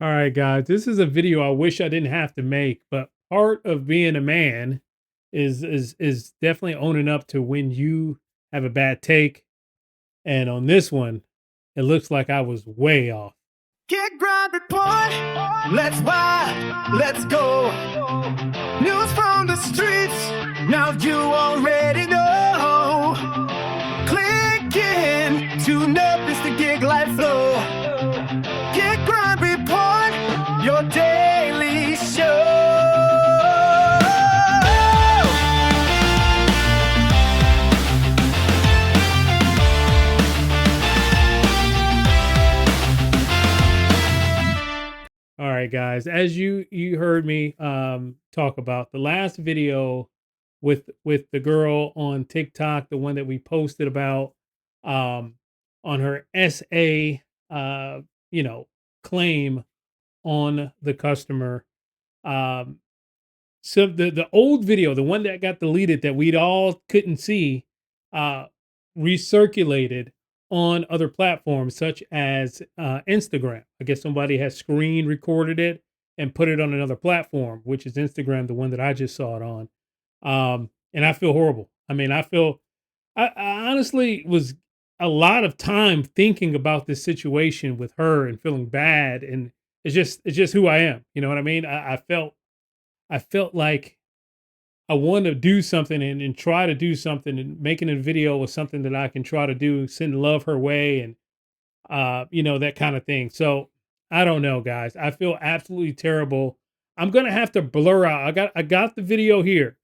All right, guys, this is a video I wish I didn't have to make, but part of being a man is definitely owning up to when you have a bad take. And on this one, it looks like I was way off. Get grind report. Let's ride. Let's go. News from the streets. Now you already know. Click in to notice the gig life flow. Get grind report. Your daily show. All right, guys, as you heard me talk about the last video with the girl on TikTok, the one that we posted about um on her SA you know, claim on the customer. Um so the old video, the one that got deleted that we'd all couldn't see, uh recirculated on other platforms such as Instagram. I guess somebody has screen recorded it and put it on another platform, which is Instagram, the one that I just saw it on. And I feel horrible. I mean, I honestly was a lot of time thinking about this situation with her and feeling bad. And it's just who I am. You know what I mean? I felt like I want to do something and try to do something, and making a video was something that I can try to do, send love her way, and that kind of thing. So I don't know, guys. I feel absolutely terrible. I'm gonna have to blur out. I got the video here.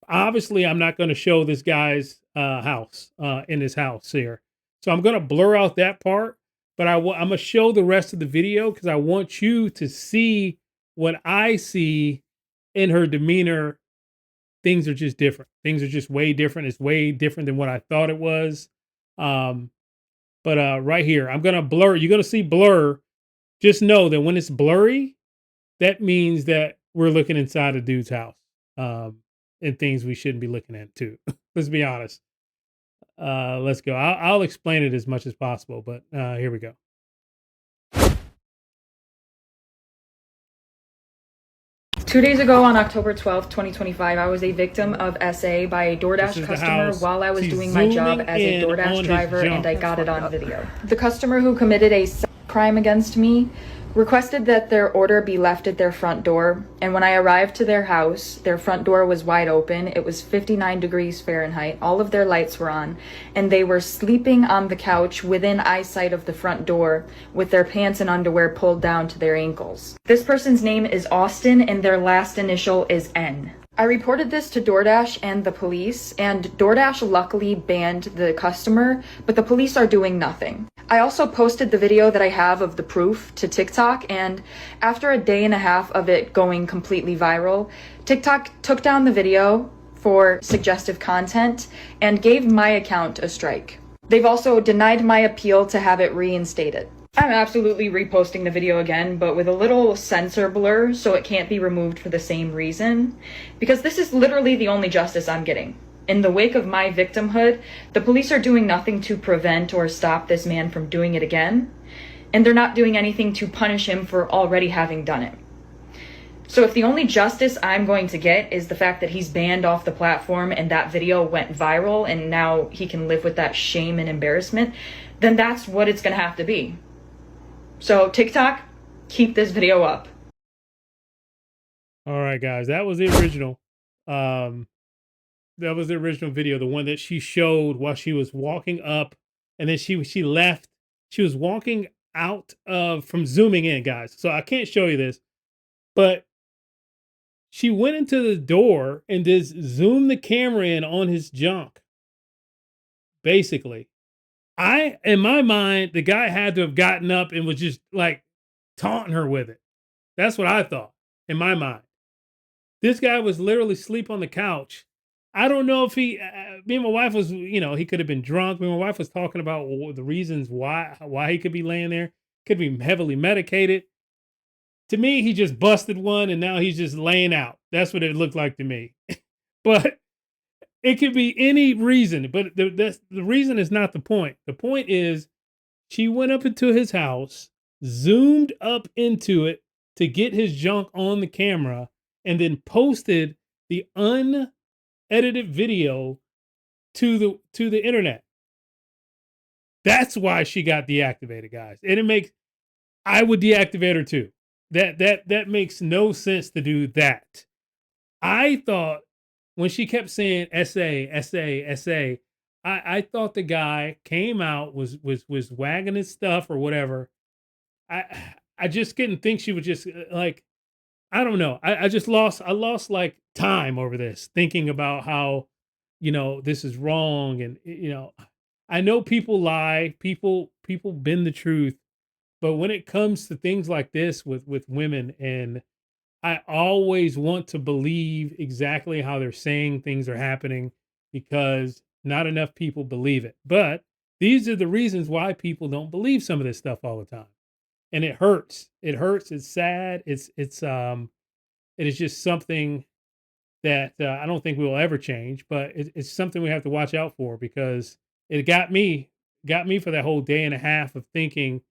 Obviously, I'm not gonna show this guy's house in his house here. So I'm gonna blur out that part, but I'm gonna show the rest of the video because I want you to see what I see in her demeanor. Things are just different. Things are just way different. It's way different than what I thought it was. Um, but right here, I'm gonna blur. You're gonna see blur. Just know that when it's blurry, that means that we're looking inside a dude's house, and things we shouldn't be looking at too. Let's be honest. Let's go. I'll explain it as much as possible, but here we go. 2 days ago, on October 12th, 2025, I was a victim of SA by a DoorDash customer while I was doing my job as a DoorDash driver, and I got it on video. The customer who committed a crime against me requested that their order be left at their front door, and when I arrived to their house, their front door was wide open. It was 59 degrees Fahrenheit. All of their lights were on, and they were sleeping on the couch within eyesight of the front door with their pants and underwear pulled down to their ankles. This person's name is Austin, and their last initial is N. I reported this to DoorDash and the police, and DoorDash luckily banned the customer, but the police are doing nothing. I also posted the video that I have of the proof to TikTok, and after a day and a half of it going completely viral, TikTok took down the video for suggestive content and gave my account a strike. They've also denied my appeal to have it reinstated. I'm absolutely reposting the video again, but with a little censor blur so it can't be removed for the same reason, because this is literally the only justice I'm getting. In the wake of my victimhood, the police are doing nothing to prevent or stop this man from doing it again, and they're not doing anything to punish him for already having done it. So if the only justice I'm going to get is the fact that he's banned off the platform and that video went viral and now he can live with that shame and embarrassment, then that's what it's going to have to be. So TikTok, keep this video up. All right, guys, that was the original. That was the original video, the one that she showed while she was walking up, and then she left. She was walking out of from zooming in, guys. So I can't show you this, but she went into the door and just zoomed the camera in on his junk. Basically, in my mind, the guy had to have gotten up and was just like taunting her with it. That's what I thought in my mind. This guy was literally asleep on the couch. I don't know if me and my wife was, he could have been drunk. Me and my wife was talking about the reasons why he could be laying there. Could be heavily medicated. To me, he just busted one and now he's just laying out. That's what it looked like to me. But it could be any reason. But the reason is not the point. The point is she went up into his house, zoomed up into it, to get his junk on the camera and then posted the unedited video to the internet. That's why she got deactivated, guys. And I would deactivate her too. That makes no sense to do that. I thought when she kept saying essay, essay, essay, I thought the guy came out, was wagging his stuff or whatever. I just didn't think she would just like, I don't know. I lost like time over this, thinking about how, this is wrong. And, I know people lie, people bend the truth, but when it comes to things like this with women, and I always want to believe exactly how they're saying things are happening, because not enough people believe it. But these are the reasons why people don't believe some of this stuff all the time. And it hurts. It hurts. It's sad. It is just something that I don't think we will ever change, but it's something we have to watch out for, because it got me for that whole day and a half of thinking,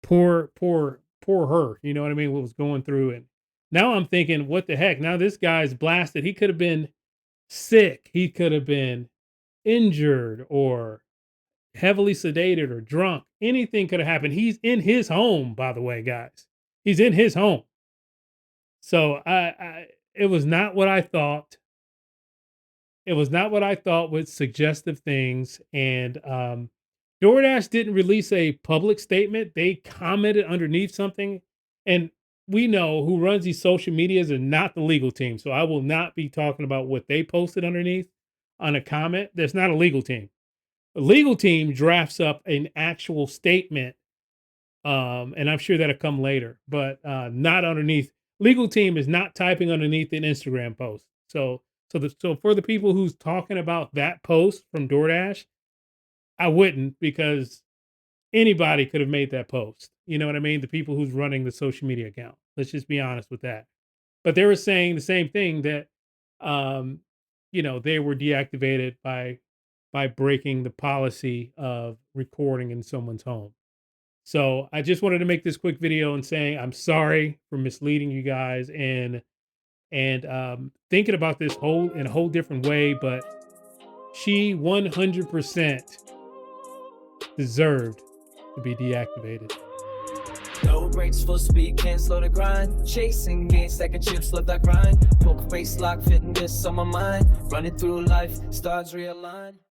poor her. You know what I mean? What was going through. And now I'm thinking, what the heck? Now this guy's blasted. He could have been sick. He could have been injured or heavily sedated or drunk. Anything could have happened. He's in his home, by the way, guys. He's in his home. So it was not what I thought. It was not what I thought with suggestive things. And DoorDash didn't release a public statement. They commented underneath something. And we know who runs these social medias and not the legal team. So I will not be talking about what they posted underneath on a comment. There's not a legal team. The legal team drafts up an actual statement. And I'm sure that'll come later, but not underneath. Legal team is not typing underneath an Instagram post. So for the people who's talking about that post from DoorDash, I wouldn't, because anybody could have made that post. You know what I mean? The people who's running the social media account. Let's just be honest with that. But they were saying the same thing, that they were deactivated by breaking the policy of recording in someone's home. So I just wanted to make this quick video and saying I'm sorry for misleading you guys, and thinking about this in a whole different way. But she 100% deserved to be deactivated. No brakes, full speed, can't slow the grind. Chasing me, second chips, left that grind. Poker face lock, fitting this on my mind. Running through life, stars realign.